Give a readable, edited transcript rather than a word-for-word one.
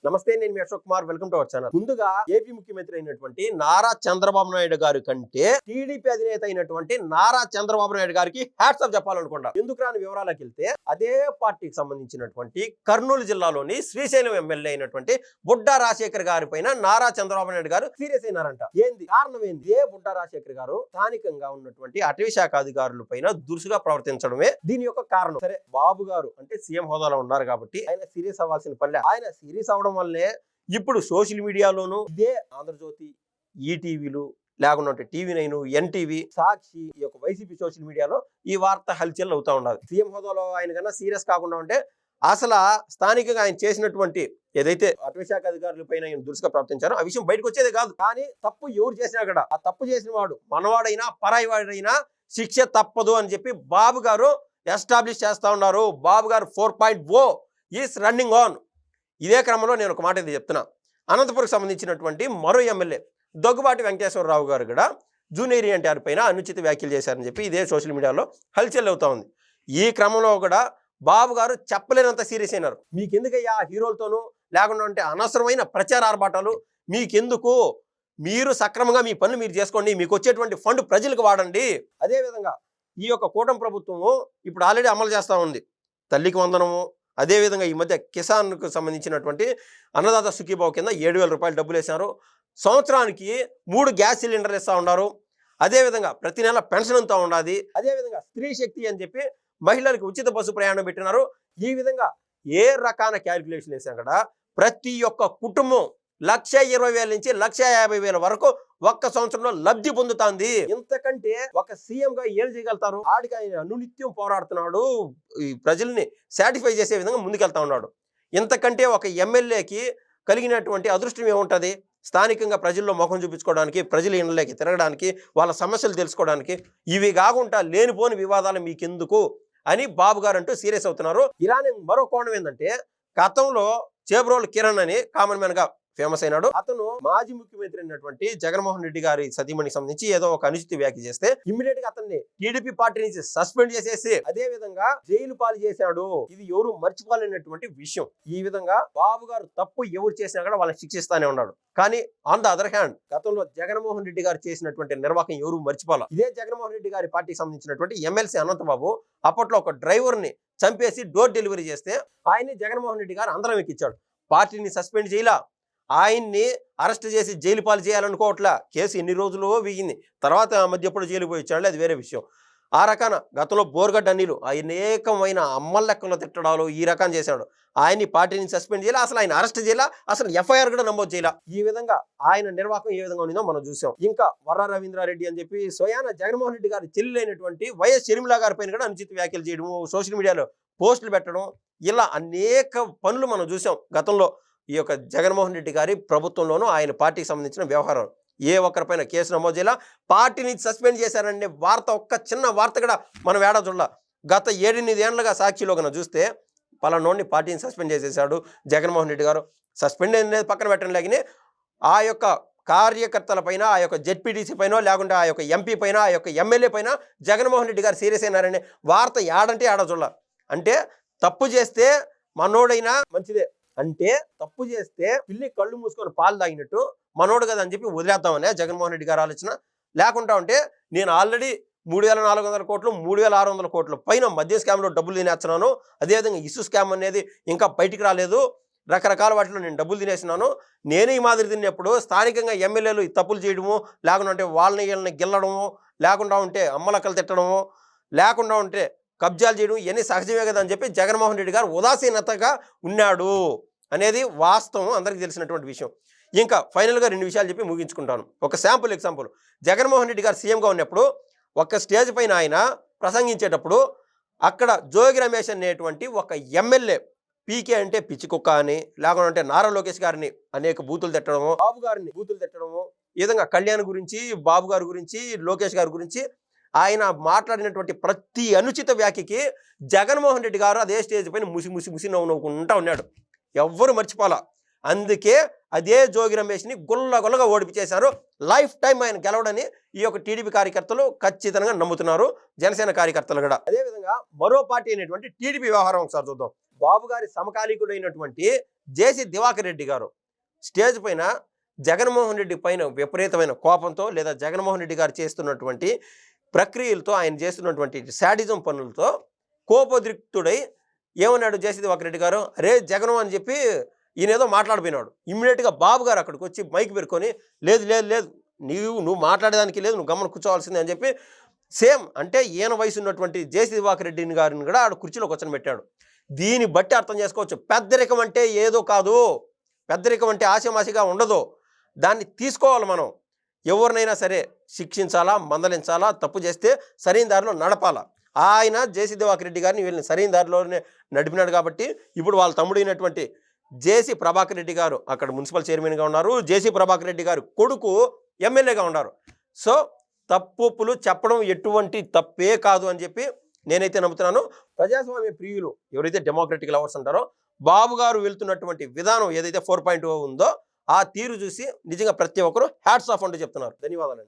నమస్తే, నేను మీ Ashok Kumar. Welcome to our channel. ముందుగా ఏపీ ముఖ్యమంత్రి అయినటువంటి నారా చంద్రబాబు నాయుడు గారి కంటే టీడీపీ అధినేత అయినటువంటి నారా చంద్రబాబు నాయుడు గారికి హ్యాట్స్ ఆఫ్ చెప్పాలనుకుంటా. ఎందుకు రాని వివరాలకు వెళ్తే, అదే పార్టీకి సంబంధించినటువంటి కర్నూలు జిల్లాలోని శ్రీశైలం ఎమ్మెల్యే అయినటువంటి బుడ్డా రాజశేఖర్ గారి పైన నారా చంద్రబాబు నాయుడు గారు సీరియస్ అయినారంట. ఏంది కారణం? ఏంది? ఏ బుడ్డా రాజశేఖర్ గారు స్థానికంగా ఉన్నటువంటి అటవీ శాఖ అధికారుల పైన దురుసుగా ప్రవర్తించడమే దీని యొక్క కారణం. సరే, బాబు గారు అంటే సీఎం హోదాలో ఉన్నారు కాబట్టి ఆయన సీరియస్ అవ్వాల్సిన పనిలే. ఆయన సీరియస్ అవడం వల్లే ఇప్పుడు సోషల్ మీడియాలోనూ ఇదే ఆంధ్రజ్యోతి, ఈటీవీలు, లేకుంటే టీవీ9, ఎన్టీవీ, సాక్షి, ఈ యొక్క వైసీపీ సోషల్ మీడియాలో ఈ వార్త హల్చల్ అవుతా ఉండాలి. సీఎం హోదాలో ఆయన కన్నా సీరియస్ కాకుండా ఉంటే అసలు స్థానికంగా ఆయన చేసినటువంటి ఏదైతే అటవీ శాఖ అధికారుల పైన ఆయన దురుసుగా ప్రవర్తించారో ఆ విషయం బయటకు వచ్చేది కాదు. కానీ తప్పు ఎవరు చేసినా కూడా ఆ తప్పు చేసిన వాడు మనవాడైనా పరాయి వాడైనా శిక్ష తప్పదు అని చెప్పి బాబు గారు ఎస్టాబ్లిష్ చేస్తా ఉన్నారు. బాబు గారు 4.0 ఈస్ రన్నింగ్ ఆన్. ఇదే క్రమంలో నేను ఒక మాట ఇది చెప్తున్నా. అనంతపురంకి సంబంధించినటువంటి మరో ఎమ్మెల్యే దగ్గుబాటి వెంకటేశ్వరరావు గారు కూడా జూనియర్ ఎన్టీఆర్ పైన అనుచిత వ్యాఖ్యలు చేశారని చెప్పి ఇదే సోషల్ మీడియాలో హల్చల్ అవుతా ఉంది. ఈ క్రమంలో కూడా బాబు గారు చెప్పలేనంత సీరియస్ అయినారు. మీకెందుకయ్యా హీరోలతోనూ లేకుండా అనవసరమైన ప్రచార ఆర్భాటాలు మీకెందుకు? మీరు సక్రమంగా మీ పనులు మీరు చేసుకోండి, మీకు వచ్చేటువంటి ఫండ్ ప్రజలకు వాడండి. అదేవిధంగా ఈ యొక్క కూటమి ప్రభుత్వము ఇప్పుడు ఆల్రెడీ అమలు చేస్తూ ఉంది తల్లికి వందనము. అదేవిధంగా ఈ మధ్య కిసాన్కు సంబంధించినటువంటి అన్నదాత సుఖీభావ కింద 7,000 రూపాయలు డబ్బులు వేశారు. సంవత్సరానికి 3 గ్యాస్ సిలిండర్లు ఇస్తూ ఉన్నారు. అదేవిధంగా ప్రతి నెల పెన్షన్ అంతా ఉండాలి. అదేవిధంగా స్త్రీ శక్తి అని చెప్పి మహిళలకు ఉచిత బస్సు ప్రయాణం పెట్టినారు. ఈ విధంగా ఏ రకాల క్యాలిక్యులేషన్ వేసాం కూడా ప్రతి ఒక్క కుటుంబం 1,20,000 నుంచి 1,50,000 వరకు ఒక్క సంవత్సరంలో లబ్ధి పొందుతుంది. ఇంతకంటే ఒక సీఎం గా ఏం చేయగలుగుతారు? ఆడికి ఆయన అనునిత్యం పోరాడుతున్నాడు, ఈ ప్రజల్ని సాటిస్ఫై చేసే విధంగా ముందుకెళ్తా ఉన్నాడు. ఇంతకంటే ఒక ఎమ్మెల్యేకి కలిగినటువంటి అదృష్టం ఏముంటుంది? స్థానికంగా ప్రజల్లో ముఖం చూపించుకోవడానికి, ప్రజల ఇళ్ళకి తిరగడానికి, వాళ్ళ సమస్యలు తెలుసుకోవడానికి. ఇవి కాకుండా లేనిపోని వివాదాలు మీకెందుకు అని బాబు గారు అంటూ సీరియస్ అవుతున్నారు. ఇలానే మరో కోణం ఏంటంటే, గతంలో చేబ్రోలు కిరణ్ అని కామన్ మ్యాన్ గా ఫేమస్ అయినాడు. అతను మాజీ ముఖ్యమంత్రి అయినటువంటి జగన్మోహన్ రెడ్డి గారి సతీమణికి సంబంధించి ఏదో ఒక అనుచిత వ్యాఖ్య చేస్తే ఇమ్మీడియట్ గా అతన్ని టీడీపీ పార్టీ నుంచి సస్పెండ్ చేసేసి అదే విధంగా జైలు పాలు చేశాడు. ఇది ఎవరు మర్చిపోలేనటువంటి విషయం. ఈ విధంగా బాబు గారు తప్పు ఎవరు చేసినా కూడా వాళ్ళని శిక్షిస్తానే ఉన్నాడు. కానీ ఆన్ ద అదర్ హ్యాండ్ గతంలో జగన్మోహన్ రెడ్డి గారు చేసినటువంటి నిర్వాహకం ఎవరు మర్చిపోవాలి. ఇదే జగన్మోహన్ రెడ్డి గారి పార్టీకి సంబంధించినటువంటి ఎమ్మెల్సీ అనంతబాబు అప్పట్లో ఒక డ్రైవర్ ని చంపేసి డోర్ డెలివరీ చేస్తే ఆయన్ని జగన్మోహన్ రెడ్డి గారు అందరం ఎక్కించాడు. పార్టీని సస్పెండ్ చేయలా, ఆయన్ని అరెస్ట్ చేసి జైలు పాలు చేయాలనుకోవట్లా. కేసు ఎన్ని రోజులు వీగింది, తర్వాత మధ్య ఎప్పుడు జైలు పోయి వచ్చాడు, అది వేరే విషయం. ఆ రకాన గతంలో బోర్గడ్డ అనిలు అనేకమైన అమ్మల లెక్కలో తిట్టడాలు ఈ రకం చేశాడు. ఆయన్ని పార్టీని సస్పెండ్ చేయాలి, అసలు ఆయన అరెస్ట్ చేయాల, అసలు ఎఫ్ఐఆర్ కూడా నమోదు చేయాల. ఈ విధంగా ఆయన నిర్వాహకం ఏ విధంగా ఉండిందో మనం చూసాం. ఇంకా వర్ర రవీంద్రారెడ్డి అని చెప్పి స్వయాన జగన్మోహన్ రెడ్డి గారి చెల్లెలైనటువంటి వైఎస్ షర్మిల గారి పైన కూడా అనుచిత వ్యాఖ్యలు చేయడము, సోషల్ మీడియాలో పోస్టులు పెట్టడం, ఇలా అనేక పనులు మనం చూసాం గతంలో. ఈ యొక్క జగన్మోహన్ రెడ్డి గారి ప్రభుత్వంలోనూ ఆయన పార్టీకి సంబంధించిన వ్యవహారం ఏ ఒక్కరిపైన కేసు నమోదు చేయాల, పార్టీని సస్పెండ్ చేశారనే వార్త, ఒక్క చిన్న వార్త కూడా మనం ఏడా చూడాల. గత 7-8 ఏళ్లుగా సాక్షిలో కన్నా చూస్తే పలానోడిని పార్టీని సస్పెండ్ చేసేసాడు జగన్మోహన్ రెడ్డి గారు. సస్పెండ్ అనేది పక్కన పెట్టడం లేకనే ఆ యొక్క కార్యకర్తల పైన, ఆ యొక్క జెడ్పీటీసీ పైన, లేకుంటే ఆ యొక్క ఎంపీ పైన, ఆ యొక్క ఎమ్మెల్యే పైన జగన్మోహన్ రెడ్డి గారు సీరియస్ అయినారనే వార్త ఏడంటే ఏడా చూడాల. అంటే తప్పు చేస్తే మనోడైనా మంచిదే, అంటే తప్పు చేస్తే పిల్లి కళ్ళు మూసుకొని పాలు తాగినట్టు మనోడు కదా అని చెప్పి వదిలేద్దామనే జగన్మోహన్ రెడ్డి గారు ఆలోచన. లేకుండా ఉంటే నేను ఆల్రెడీ 3,400 కోట్లు 3,600 కోట్ల పైన మద్య స్కామ్లో డబ్బులు తినేస్తున్నాను, అదేవిధంగా ఇసు స్కామ్ అనేది ఇంకా బయటికి రాలేదు, రకరకాల వాటిలో నేను డబ్బులు తినేసినాను, నేను ఈ మాదిరి తిన్నప్పుడు స్థానికంగా ఎమ్మెల్యేలు తప్పులు చేయడము, లేకుండా ఉంటే వాళ్ళని వీళ్ళని గిల్లడము, లేకుండా ఉంటే అమ్మలక్కలు తిట్టడము, లేకుండా ఉంటే కబ్జాలు చేయడం, ఇవన్నీ సహజమే కదా అని చెప్పి జగన్మోహన్ రెడ్డి గారు ఉదాసీనతగా ఉన్నాడు అనేది వాస్తవం, అందరికీ తెలిసినటువంటి విషయం. ఇంకా ఫైనల్గా 2 విషయాలు చెప్పి ముగించుకుంటాను. ఒక శాంపుల్ ఎగ్జాంపుల్, జగన్మోహన్ రెడ్డి గారు సీఎంగా ఉన్నప్పుడు ఒక స్టేజ్ పైన ఆయన ప్రసంగించేటప్పుడు అక్కడ జోగి రమేష్ అనేటువంటి ఒక ఎమ్మెల్యే పీకే అంటే పిచ్చి కుక్క అని, లేకుంటే నారా లోకేష్ గారిని అనేక బూతులు తిట్టడము, బాబు గారిని బూతులు తిట్టడము, ఈ విధంగా కళ్యాణ్ గురించి, బాబు గారి గురించి, లోకేష్ గారి గురించి ఆయన మాట్లాడినటువంటి ప్రతి అనుచిత వ్యాఖ్యకి జగన్మోహన్ రెడ్డి గారు అదే స్టేజ్ పైన ముసి నవ్వుకుంటా ఉన్నాడు. ఎవ్వరు మర్చిపోలా. అందుకే అదే జోగి రమేష్ని గుల్లగా ఓడిపించేశారు. లైఫ్ టైం ఆయన గెలవడని ఈ యొక్క టీడీపీ కార్యకర్తలు ఖచ్చితంగా నమ్ముతున్నారు, జనసేన కార్యకర్తలు కూడా. అదేవిధంగా మరో పార్టీ అయినటువంటి టీడీపీ వ్యవహారం ఒకసారి చూద్దాం. బాబు గారి సమకాలీకుడైనటువంటి జేసీ దివాకర్ రెడ్డి గారు స్టేజ్ పైన జగన్మోహన్ రెడ్డి పైన విపరీతమైన కోపంతో లేదా జగన్మోహన్ రెడ్డి గారు చేస్తున్నటువంటి ప్రక్రియలతో ఆయన చేస్తున్నటువంటి శాడిజం పనులతో కోపోద్రిక్తుడై ఏమన్నాడు జేసీ దివాకర్ రెడ్డి గారు, అరే జగన్ అని చెప్పి ఈయన ఏదో మాట్లాడిపోయినాడు. ఇమ్మీడియట్గా బాబు గారు అక్కడికి వచ్చి మైక్ పెట్టుకొని లేదు లేదు లేదు నువ్వు మాట్లాడేదానికి లేదు, నువ్వు గమనం కూర్చోవాల్సిందే అని చెప్పి సేమ్ అంటే ఈయన వయసు ఉన్నటువంటి జేసీ దివాకర్ రెడ్డి గారిని కూడా ఆడ కుర్చీలో కూర్చొని పెట్టాడు. దీన్ని బట్టి అర్థం చేసుకోవచ్చు పెద్దరికం అంటే ఏదో కాదు, పెద్దరికం అంటే ఆశమాసిగా ఉండదు. దాన్ని తీసుకోవాలి మనం. ఎవరినైనా సరే శిక్షించాలా, మందలించాలా, తప్పు చేస్తే సరైన దారిలో నడపాలా. ఆయన జేసీ దివాకర్ రెడ్డి గారిని వీళ్ళని సరైన దారిలోనే నడిపినాడు కాబట్టి ఇప్పుడు వాళ్ళ తమ్ముడైనటువంటి జేసీ ప్రభాకర్ రెడ్డి గారు అక్కడ మున్సిపల్ చైర్మన్గా ఉన్నారు, జేసీ ప్రభాకర్ రెడ్డి గారు కొడుకు ఎమ్మెల్యేగా ఉన్నారు. సో తప్పులు చెప్పడం ఎటువంటి తప్పే కాదు అని చెప్పి నేనైతే నమ్ముతున్నాను. ప్రజాస్వామ్య ప్రియులు ఎవరైతే డెమోక్రటిక్ లవర్స్ ఉంటారో బాబు గారు వెళ్తున్నటువంటి విధానం ఏదైతే 4.0 ఉందో ఆ తీరు చూసి నిజంగా ప్రతి ఒక్కరు హ్యాట్స్ ఆఫ్ అంటూ చెప్తున్నారు. ధన్యవాదాలు.